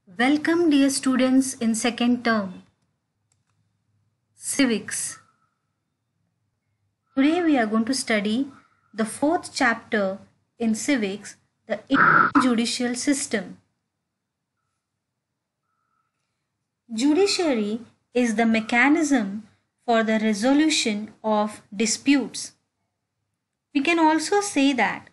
Welcome, dear students in second term. Civics. Today we are going to study the fourth chapter in civics, the Indian judicial system. Judiciary is the mechanism for the resolution of disputes. We can also say that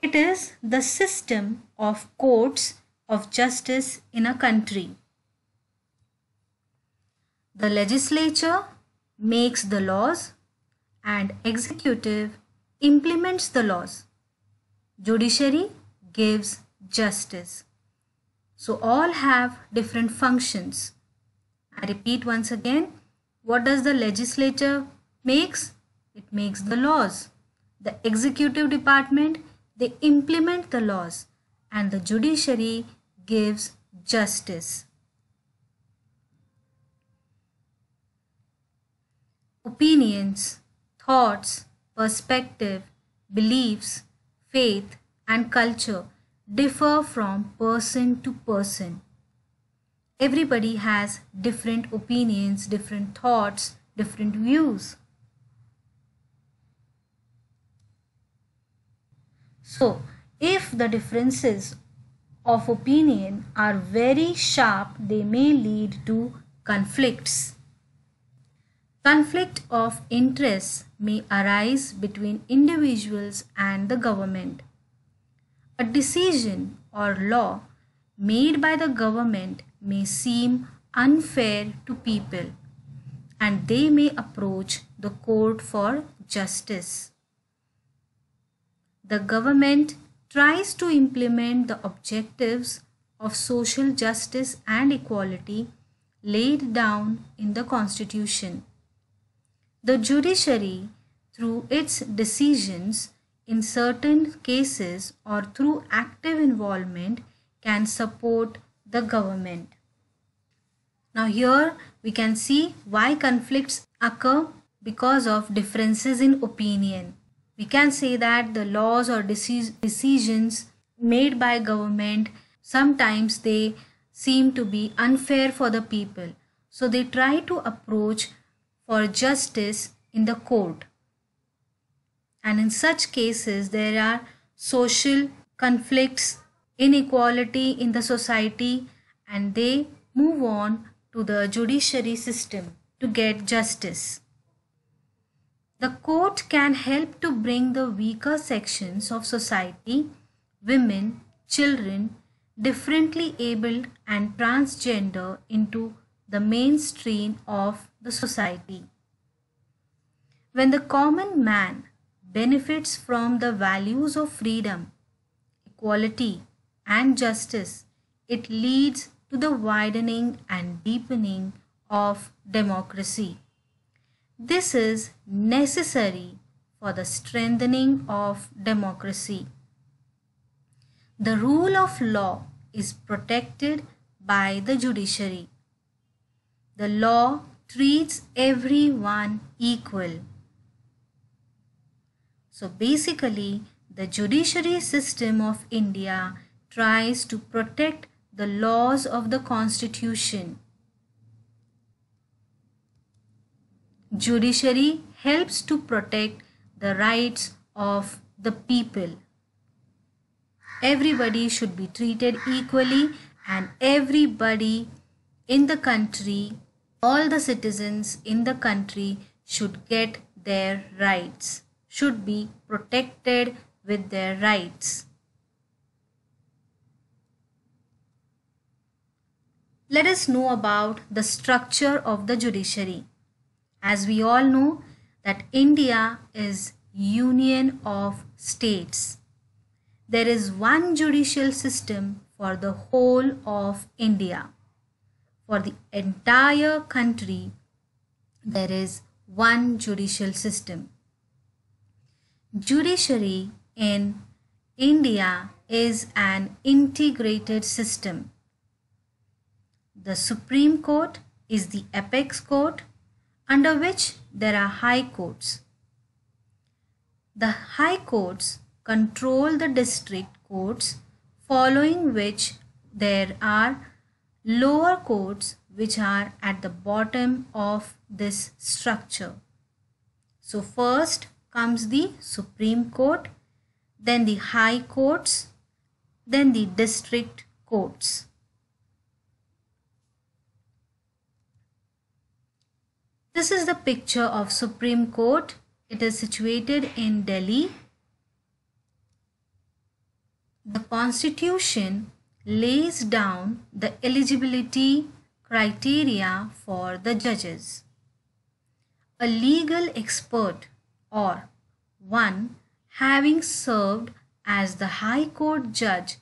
it is the system of courts of justice in a country. The legislature makes the laws and executive implements the laws. Judiciary gives justice. So all have different functions. I repeat once again, what does the legislature makes? It makes the laws. The executive department, they implement the laws, and the judiciary gives justice. Opinions, thoughts, perspective, beliefs, faith, and culture differ from person to person. Everybody has different opinions, different thoughts, different views. So, if the differences of opinion are very sharp, they may lead to conflicts. Conflict of interests may arise between individuals and the government. A decision or law made by the government may seem unfair to people, and they may approach the court for justice. The government tries to implement the objectives of social justice and equality laid down in the Constitution. The judiciary, through its decisions in certain cases or through active involvement, can support the government. Now here we can see why conflicts occur because of differences in opinion. We can say that the laws or decisions made by government, sometimes they seem to be unfair for the people. So they try to approach for justice in the court. And in such cases, there are social conflicts, inequality in the society, and they move on to the judiciary system to get justice. The court can help to bring the weaker sections of society, women, children, differently abled and transgender into the mainstream of the society. When the common man benefits from the values of freedom, equality, and justice, it leads to the widening and deepening of democracy. This is necessary for the strengthening of democracy. The rule of law is protected by the judiciary. The law treats everyone equal. So basically, the judiciary system of India tries to protect the laws of the Constitution. Judiciary helps to protect the rights of the people. Everybody should be treated equally, and everybody in the country, all the citizens in the country should get their rights, should be protected with their rights. Let us know about the structure of the judiciary. As we all know that India is union of states. There is one judicial system for the whole of India. For the entire country, there is one judicial system. Judiciary in India is an integrated system. The Supreme Court is the apex court, under which there are high courts. The high courts control the district courts, following which there are lower courts which are at the bottom of this structure. So first comes the Supreme Court, then the High Courts, then the District Courts. This is the picture of Supreme Court. It is situated in Delhi. The Constitution lays down the eligibility criteria for the judges. A legal expert or one having served as the High Court judge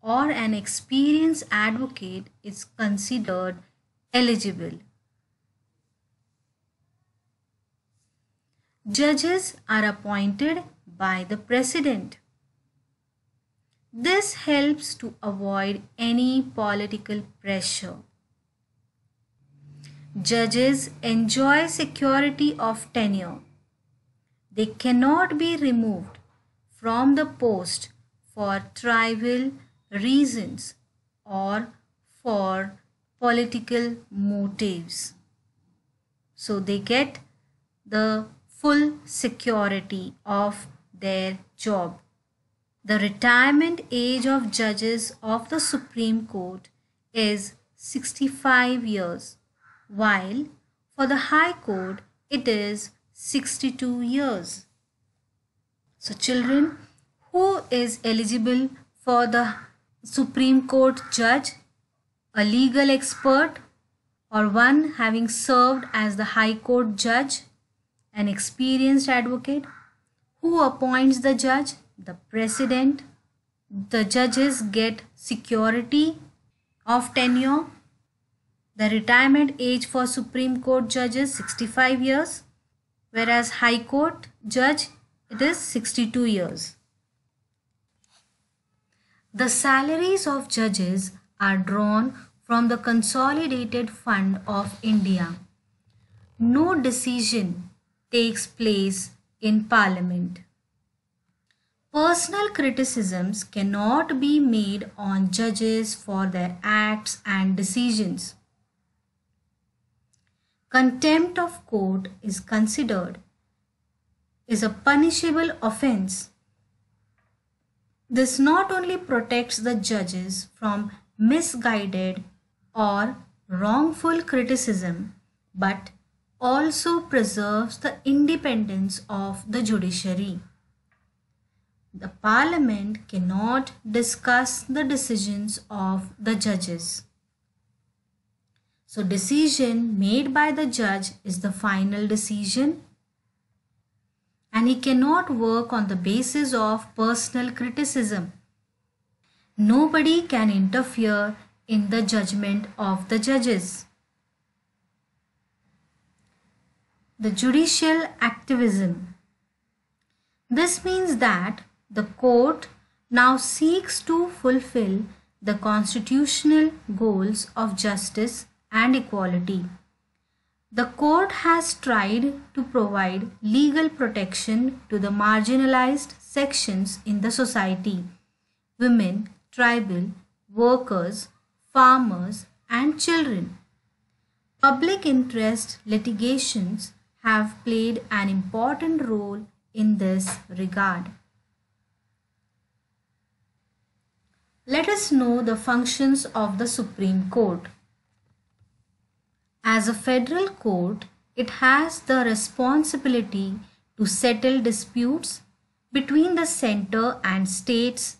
or an experienced advocate is considered eligible. Judges are appointed by the President. This helps to avoid any political pressure. Judges enjoy security of tenure. They cannot be removed from the post for trivial reasons or for political motives. So they get the full security of their job. The retirement age of judges of the Supreme Court is 65 years, while for the High Court it is 62 years. So children, who is eligible for the Supreme Court judge? A legal expert or one having served as the High Court judge, an experienced advocate. Who appoints the judge? The President. The judges get security of tenure. The retirement age for Supreme Court judges 65 years, whereas High Court judge it is 62 years. The salaries of judges are drawn from the Consolidated Fund of India. No decision takes place in Parliament. Personal criticisms cannot be made on judges for their acts and decisions. Contempt of court is considered is a punishable offense. This not only protects the judges from misguided or wrongful criticism, but also preserves the independence of the judiciary. The Parliament cannot discuss the decisions of the judges. So decision made by the judge is the final decision, and he cannot work on the basis of personal criticism. Nobody can interfere in the judgment of the judges. The judicial activism. This means that the court now seeks to fulfill the constitutional goals of justice and equality. The court has tried to provide legal protection to the marginalized sections in the society: women, tribal, workers, farmers, and children. Public interest litigations have played an important role in this regard. Let us know the functions of the Supreme Court. As a federal court, it has the responsibility to settle disputes between the center and states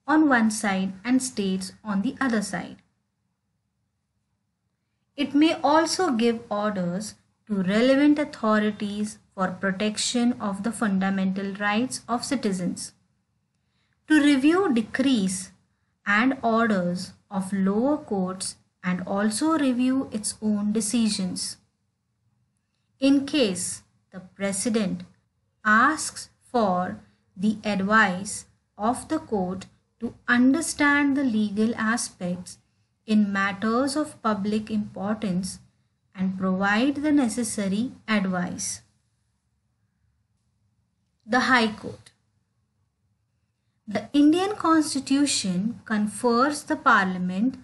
on one side and states on the other side. It may also give orders to relevant authorities for protection of the fundamental rights of citizens, to review decrees and orders of lower courts, and also review its own decisions. In case the President asks for the advice of the court to understand the legal aspects in matters of public importance and provide the necessary advice. The High Court. The Indian Constitution confers the Parliament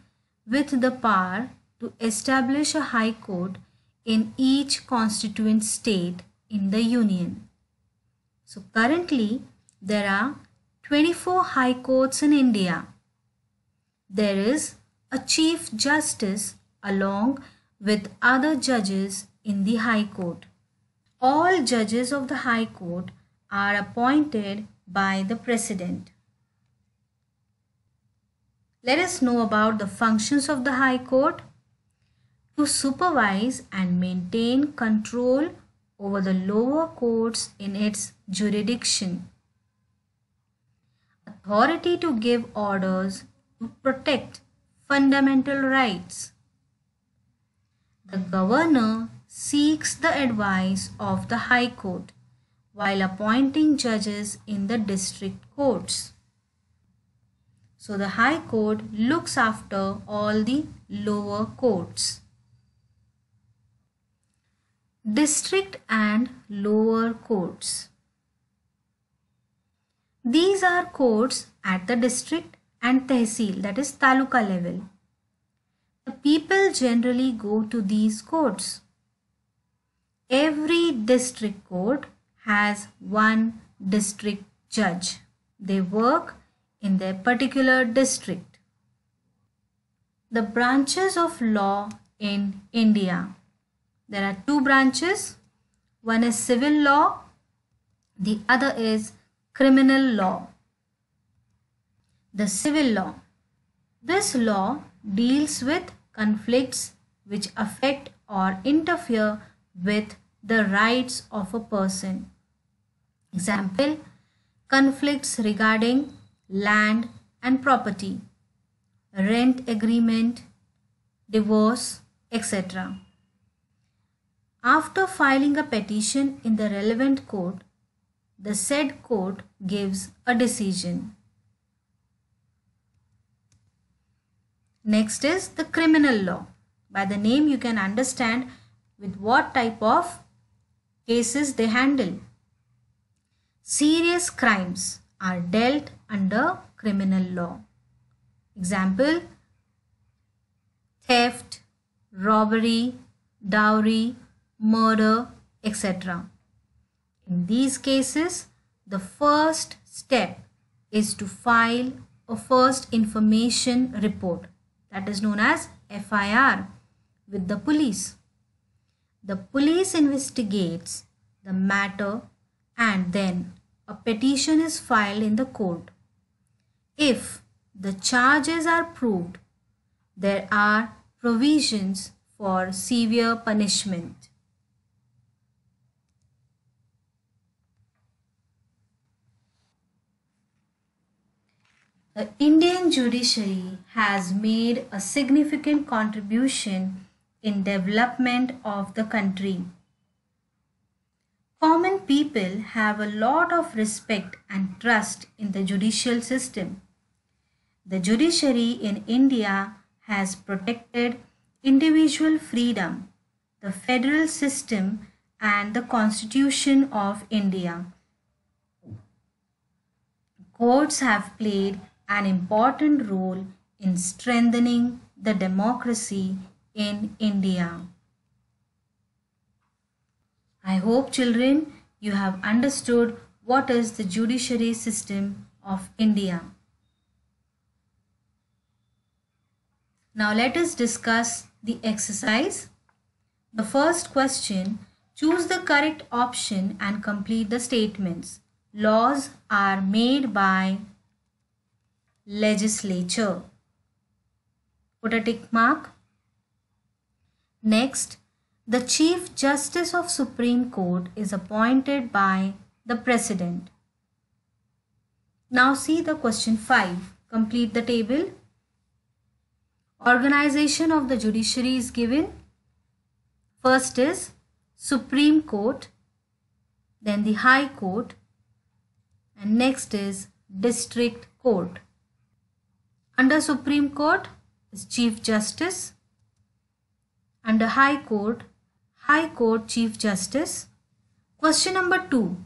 with the power to establish a high court in each constituent state in the Union. So currently there are 24 high courts in India. There is a Chief Justice along with other judges in the High Court. All judges of the High Court are appointed by the President. Let us know about the functions of the High Court. To supervise and maintain control over the lower courts in its jurisdiction. Authority to give orders to protect fundamental rights. The governor seeks the advice of the High Court while appointing judges in the district courts. So the High Court looks after all the lower courts. District and lower courts. These are courts at the district and tehsil, that is taluka level. The people generally go to these courts. Every district court has one district judge. They work in their particular district. The branches of law in India. There are two branches. One is civil law, the other is criminal law. The civil law. This law deals with conflicts which affect or interfere with the rights of a person. Example, conflicts regarding land and property, rent agreement, divorce, etc. After filing a petition in the relevant court, the said court gives a decision. Next is the criminal law. By the name you can understand with what type of cases they handle. Serious crimes are dealt under criminal law. Example, theft, robbery, dowry, murder, etc. In these cases, the first step is to file a first information report, that is known as FIR, with the police. The police investigates the matter and then a petition is filed in the court. If the charges are proved, there are provisions for severe punishment. The Indian judiciary has made a significant contribution in development of the country. Common people have a lot of respect and trust in the judicial system. The judiciary in India has protected individual freedom, the federal system, and the Constitution of India. Courts have played an important role in strengthening the democracy in India. I hope, children, you have understood what is the judiciary system of India. Now let us discuss the exercise. The first question, choose the correct option and complete the statements. Laws are made by legislature. Put a tick mark. Next, the Chief Justice of Supreme Court is appointed by the President. Now see the question 5. Complete the table. Organization of the judiciary is given. First is Supreme Court, then the High Court, and next is District Court. Under Supreme Court is Chief Justice. Under High Court Chief Justice. Question number 2.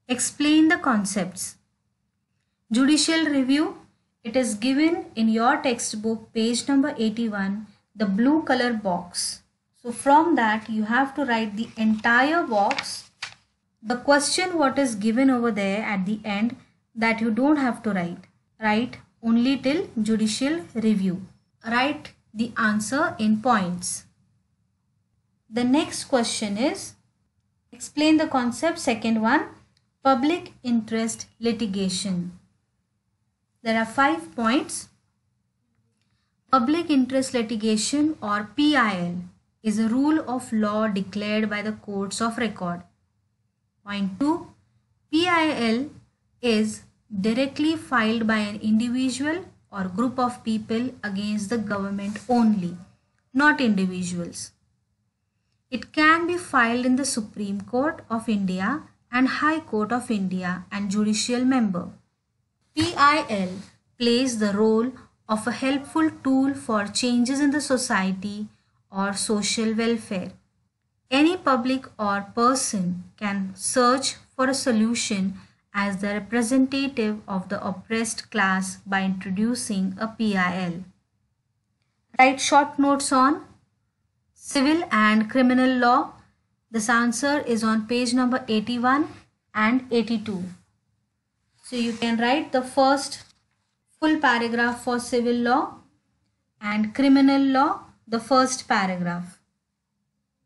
Explain the concepts. Judicial review It is given in your textbook, page number 81, the blue color box. So from that, you have to write the entire box. The question what is given over there at the end, that you don't have to write. Write only till judicial review. Write the answer in points. The next question is, explain the concept. Second one, public interest litigation. There are 5 points. Public interest litigation, or PIL, is a rule of law declared by the courts of record. Point 2, PIL is directly filed by an individual or group of people against the government only, not individuals. It can be filed in the Supreme Court of India and High Court of India and judicial member. PIL plays the role of a helpful tool for changes in the society or social welfare. Any public or person can search for a solution as the representative of the oppressed class by introducing a PIL. Write short notes on civil and criminal law. This answer is on page number 81 and 82. So you can write the first full paragraph for civil law and criminal law, the first paragraph.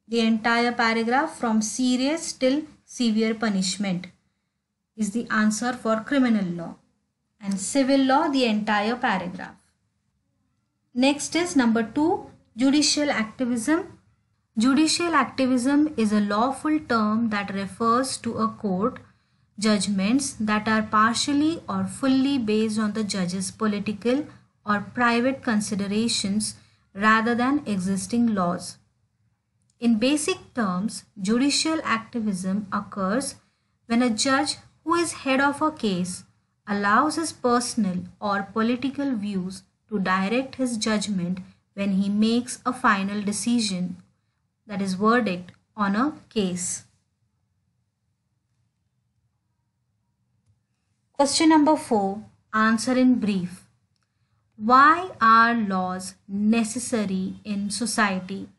The entire paragraph from serious till severe punishment is the answer for criminal law, and civil law the entire paragraph. Next is number 2, judicial activism. Judicial activism is a lawful term that refers to a court judgments that are partially or fully based on the judge's political or private considerations rather than existing laws. In basic terms, judicial activism occurs when a judge who is head of a case allows his personal or political views to direct his judgment when he makes a final decision, that is verdict, on a case. Question number 4, answer in brief. Why are laws necessary in society?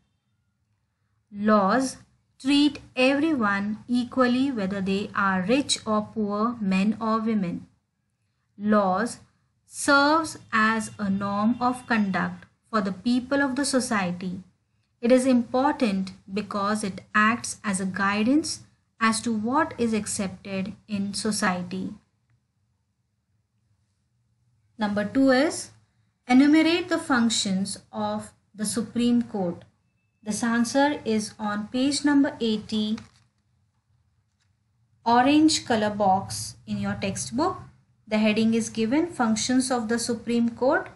Laws treat everyone equally, whether they are rich or poor, men or women. Laws serves as a norm of conduct for the people of the society. It is important because it acts as a guidance as to what is accepted in society. Number 2 is, enumerate the functions of the Supreme Court. This answer is on page number 80, orange color box in your textbook. The heading is given, functions of the Supreme Court.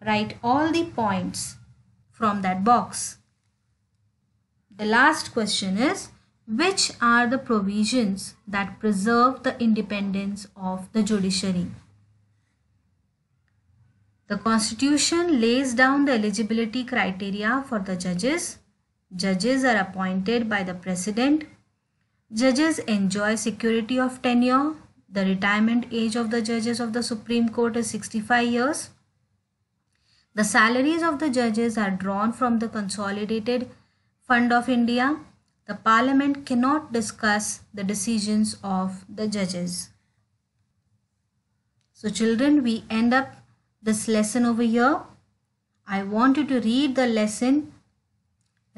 Write all the points from that box. The last question is, which are the provisions that preserve the independence of the judiciary? The Constitution lays down the eligibility criteria for the judges. Judges are appointed by the President. Judges enjoy security of tenure. The retirement age of the judges of the Supreme Court is 65 years. The salaries of the judges are drawn from the Consolidated Fund of India. The Parliament cannot discuss the decisions of the judges. So children, we end up this lesson over here. I want you to read the lesson.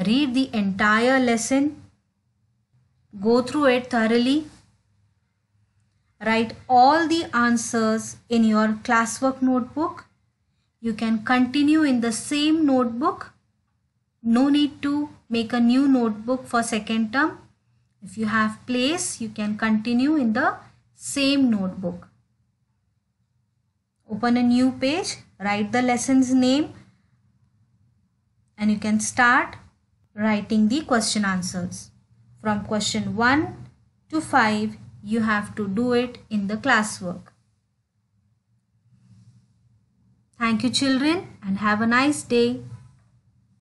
Read the entire lesson. Go through it thoroughly. Write all the answers in your classwork notebook. You can continue in the same notebook. No need to make a new notebook for second term. If you have place, you can continue in the same notebook. Open a new page, write the lesson's name, and you can start writing the question answers. From question 1 to 5, you have to do it in the classwork. Thank you children, and have a nice day.